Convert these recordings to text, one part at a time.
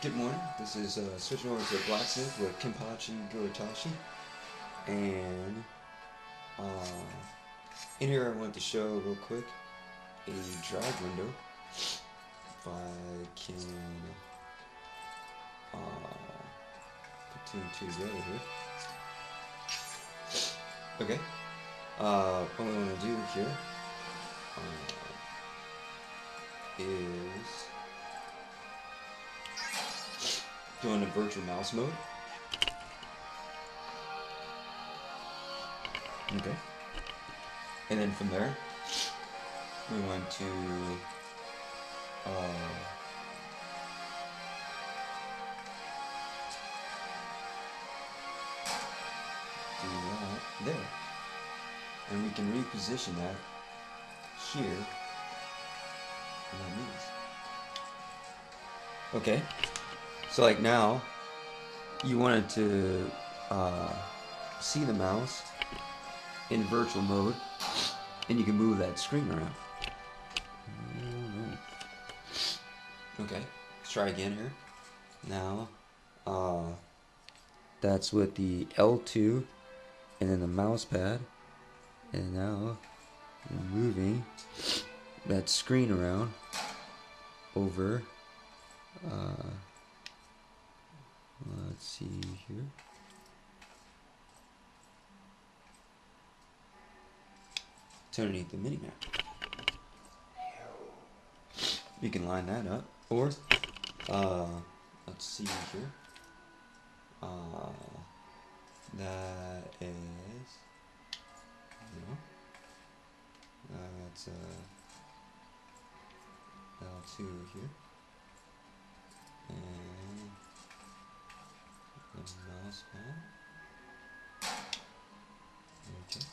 Good morning. This is switching over to Blacksmith with Kenpachi and in here I wanted to show real quick a drag window. If I can put two and two together here. Okay. What we want to do here is go into virtual mouse mode. Okay. And then from there, we want to do that there. And we can reposition that here. And that means. Okay. So like now, you wanted to see the mouse in virtual mode, and you can move that screen around. Okay, let's try again here. Now, that's with the L2 and then the mouse pad, and now we're moving that screen around over. Let's see here. It's underneath the minimap. You can line that up, or let's see here. That is, that's L2 here, and the mouse pad. Okay.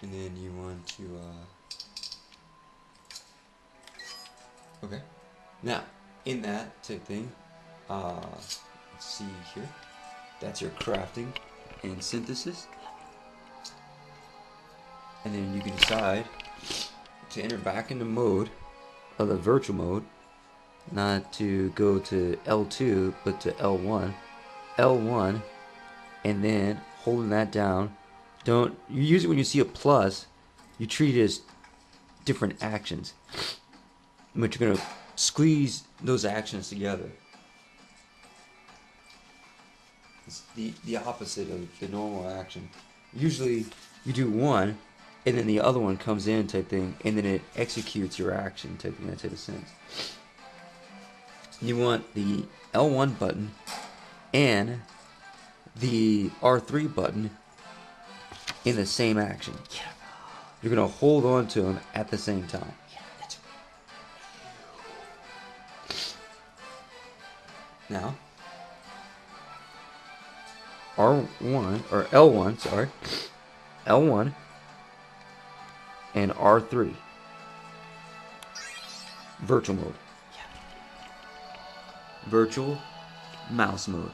And then you want to okay. Now, in that type thing, let's see here. That's your crafting and synthesis. And then you can decide to enter back into mode of the virtual mode, not to go to L2 but to L1. L1, and then holding that down. Don't usually when you see a plus, you treat it as different actions, but you're gonna squeeze those actions together. It's the opposite of the normal action. Usually you do one, and then the other one comes in type thing, and then it executes your action type thing. That type of sense. You want the L1 button and the R3 button in the same action. You're going to hold on to them at the same time. Now, R1, or L1, sorry. L1 and R3. Virtual mode. Virtual mouse mode.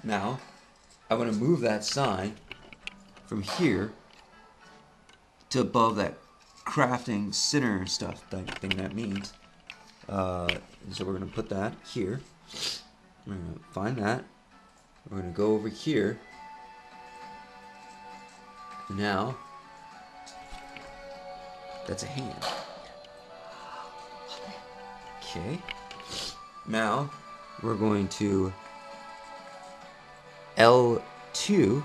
Now, I want to move that sign from here to above that crafting center stuff thing that means. So we're going to put that here. We're going to find that. We're going to go over here. Now, that's a hand. Okay. Now, we're going to L2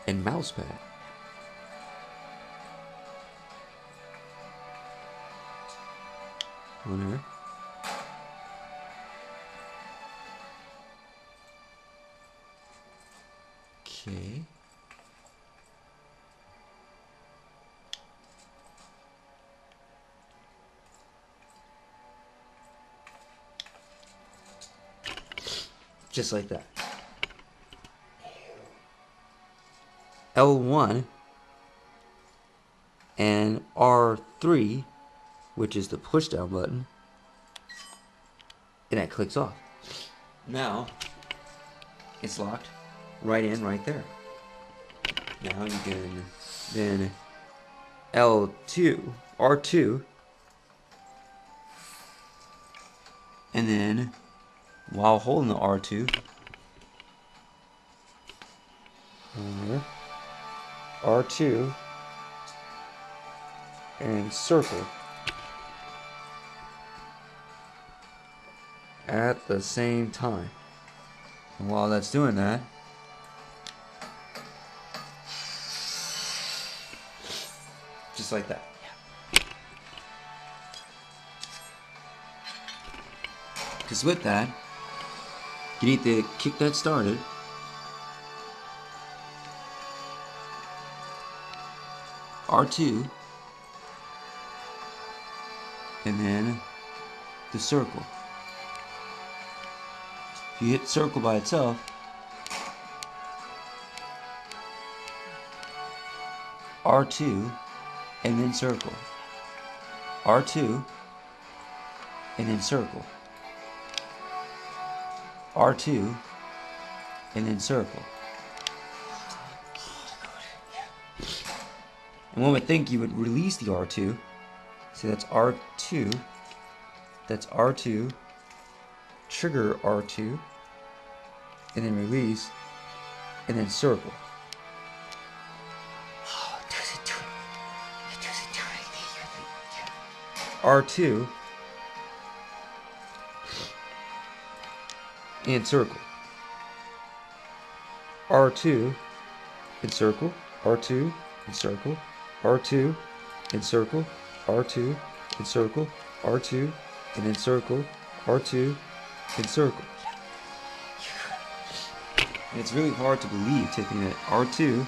and mouse pad. One here. Okay. Just like that. L1 and R3, which is the push down button, and that clicks off. Now it's locked right in right there. Now you can then L2, R2, And then, while holding the R2, R2 and circle at the same time. And while that's doing that, just like that. Because with that, you need to kick that started. R2, and then the circle. If you hit circle by itself, R2, and then circle. R2, and then circle. R2, and then circle. And one would think you would release the R2. So that's R2. That's R2. Trigger R2. And then release. And then circle. R2. And circle. R2 and circle. R2 and circle. R2 and circle. R2 and circle. R2 and then circle. R2 and circle. And it's really hard to believe taking it R2,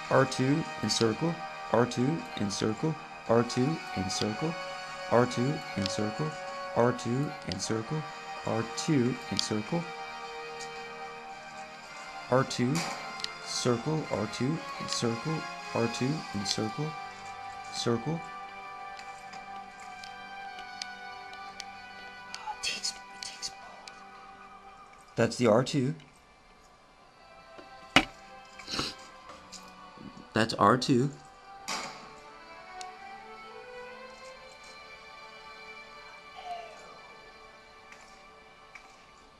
R2 and circle, R2 and circle, R2 and circle, R2 and circle, R2 and circle, R2 and circle, R2, circle, R2 and circle, R2 and circle, circle. That's the R2. That's R2.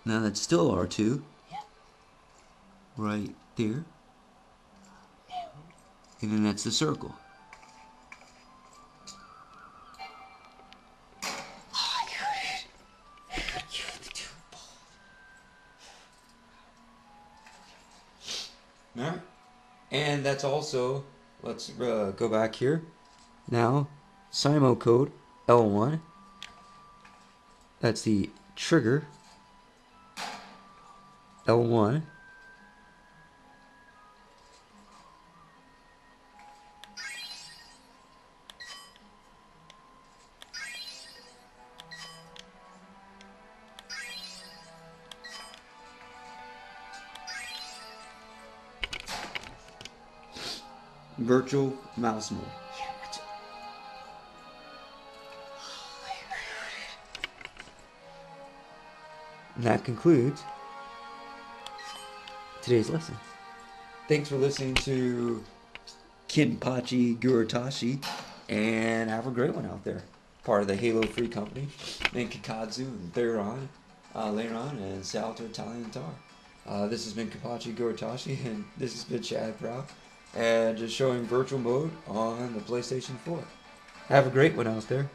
Now that's still R2. Right there. And then that's the circle. Alright. And that's also, let's go back here. Now, SIMO code L1. That's the trigger. L1. Virtual mouse mode. And that concludes today's lesson. Thanks for listening to Kenpachi Gurutashi, and have a great one out there. Part of the Halo Free Company, and Kikadzu and Theron, later on, and Salto Italian Tar. This has been Kenpachi Gurutashi, and this has been Chad Proud, and just showing virtual mode on the PlayStation 4. Have a great one out there.